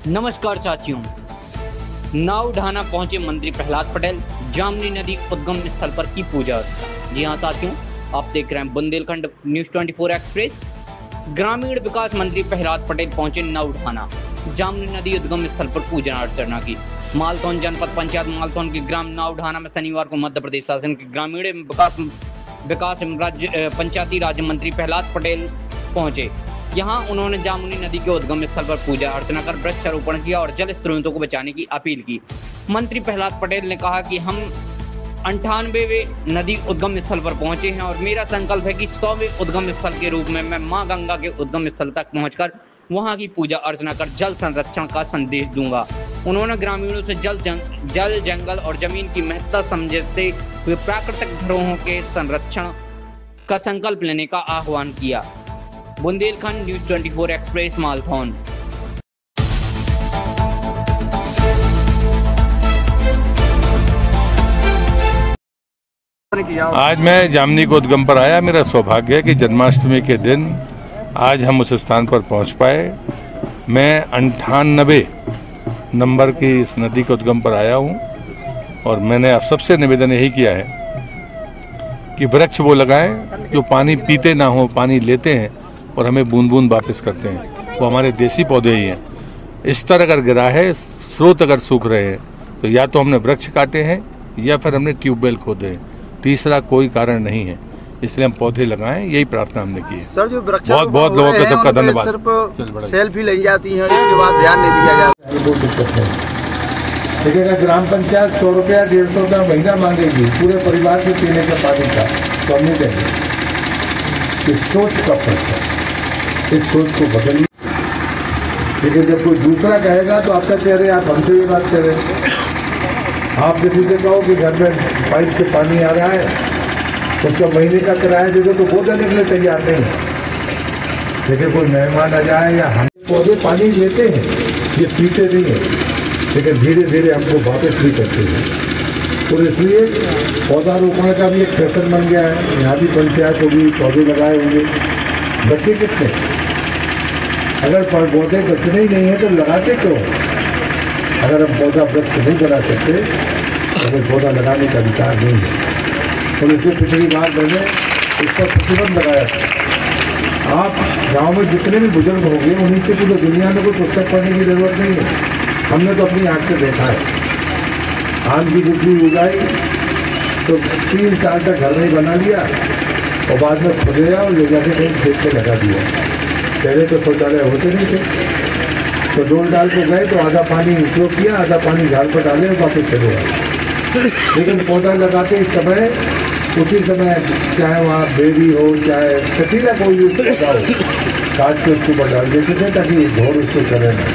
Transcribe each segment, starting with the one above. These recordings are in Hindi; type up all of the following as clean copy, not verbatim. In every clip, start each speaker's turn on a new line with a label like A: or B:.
A: नमस्कार साथियों, नाव ढाना पहुंचे मंत्री प्रहलाद पटेल। जामनी नदी उद्गम स्थल पर की पूजा। जी हां साथियों, आप देख रहे हैं बुंदेलखंड न्यूज 24 एक्सप्रेस। ग्रामीण विकास मंत्री प्रहलाद पटेल पहुंचे नाव ढाना। जामनी नदी उद्गम स्थल पर पूजा अर्चना की। मालथौन जनपद पंचायत मालथौन के ग्राम नाव ढाना में शनिवार को मध्य प्रदेश शासन के ग्रामीण विकास पंचायती राज मंत्री प्रहलाद पटेल पहुंचे। यहाँ उन्होंने जामुनी नदी के उद्गम स्थल पर पूजा अर्चना कर वृक्षारोपण किया और जल स्रोतों को बचाने की अपील की। मंत्री प्रहलाद पटेल ने कहा कि हम 98वें नदी उद्गम स्थल पर पहुंचे हैं और मेरा संकल्प है कि 100वें उद्गम स्थल के रूप में मैं मां गंगा के उद्गम स्थल तक पहुंचकर वहां की पूजा अर्चना कर जल संरक्षण का संदेश दूंगा। उन्होंने ग्रामीणों से जल जंगल और जमीन की महत्ता समझते हुए प्राकृतिक धरोहरों के संरक्षण का संकल्प लेने का आह्वान किया। Bundelkhand news 24 express Malthone.
B: आज मैं जामनी को उद्गम पर आया। मेरा सौभाग्य है कि जन्माष्टमी के दिन आज हम उस स्थान पर पहुंच पाए। मैं 98 नंबर की इस नदी के उद्गम पर आया हूं और मैंने आप सबसे निवेदन यही किया है कि वृक्ष वो लगाएं जो पानी पीते ना हो, पानी लेते हैं और हमें बूंद बूंद वापस करते हैं। वो हमारे देसी पौधे ही हैं। स्तर अगर गिरा है, स्रोत अगर सूख रहे हैं, तो या तो हमने वृक्ष काटे हैं या फिर हमने ट्यूबवेल खोदे हैं। तीसरा कोई कारण नहीं है। इसलिए हम पौधे लगाएं, यही प्रार्थना हमने की है।
C: सर, जो
B: बहुत बहुत लोगों का सबका धन्यवाद।
C: सिर्फ सेल्फी ली जाती है, इसके बाद ध्यान नहीं दिया जाता।
D: बहुत दिक्कत है। लेकिन अगर ग्राम पंचायत 100 रुपया 150 का महीना मांगेगी पूरे परिवार के पीने का पानी का, तो हम नहीं देंगे। इस सोच का फर्क है, इस सोच को बदलिए। लेकिन जब कोई दूसरा कहेगा तो आपका कह रहे आप हमसे ये बात कर रहे हैं। आप किसी से कहो कि घर में पाइप से पानी आ रहा है, उसका महीने का किराया दे दो, तो वो देने के लिए तैयार नहीं। लेकिन कोई मेहमान आ जाए या हम पौधे पानी लेते हैं, ये पीते नहीं है, लेकिन धीरे धीरे हमको वापस भी करते हैं। और इसलिए पौधारोपण का भी एक फैशन बन गया है। यहाँ भी पंचायत होगी, पौधे लगाए होंगे। बच्चे कितने? अगर पौधे बचने ही नहीं है तो लगाते क्यों? अगर हम पौधा वृक्ष नहीं बना सकते तो फिर पौधा लगाने का अधिकार नहीं है। और इससे पिछली बार मैंने इस पर प्रतिबंध लगाया था। आप गांव में जितने भी बुजुर्ग होंगे उन्हीं से पूरी दुनिया में कोई पुस्तक पढ़ने की जरूरत नहीं है। हमने तो अपनी आँख से देखा है। आम की गुठली उगाई तो 3 साल तक घर में बना लिया और बाद में खुदेगा और ले जाके कहीं खेत पे लगा दिया। पहले तो शौचालय होते नहीं थे, तो डोल डाल के गए तो आधा पानी उपयोग किया, आधा पानी झाड़ पर डाले और वापस चले गए। लेकिन पौधा लगाते इस समय उसी समय, चाहे वहाँ बेरी हो चाहे कटीला कोई भी पौधा हो, काट के उसके ऊपर डाल देते थे ताकि घोर उसको करे ना।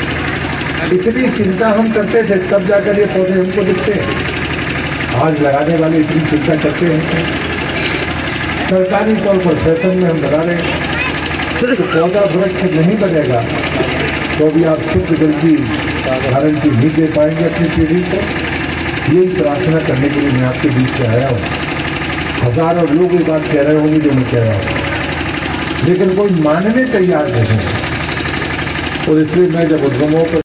D: इतनी चिंता हम करते थे, तब जाकर ये पौधे हमको दिखते हैं। आज लगाने वाले इतनी चिंता करते हैं, सरकारी तौर पर फैशन में हम लगा रहे हैं। तो पौधा वृक्ष नहीं बनेगा तो भी आप शुद्ध जल की गारंटी नहीं दे पाएंगे अपनी पीढ़ी को। यही प्रार्थना करने के लिए मैं आपके बीच से आया हूँ। हजारों लोग ये बात कह रहे होंगे जो मैं कह रहा हूँ, लेकिन कोई मानने तैयार नहीं है। और इसलिए मैं जब उद्गमों पर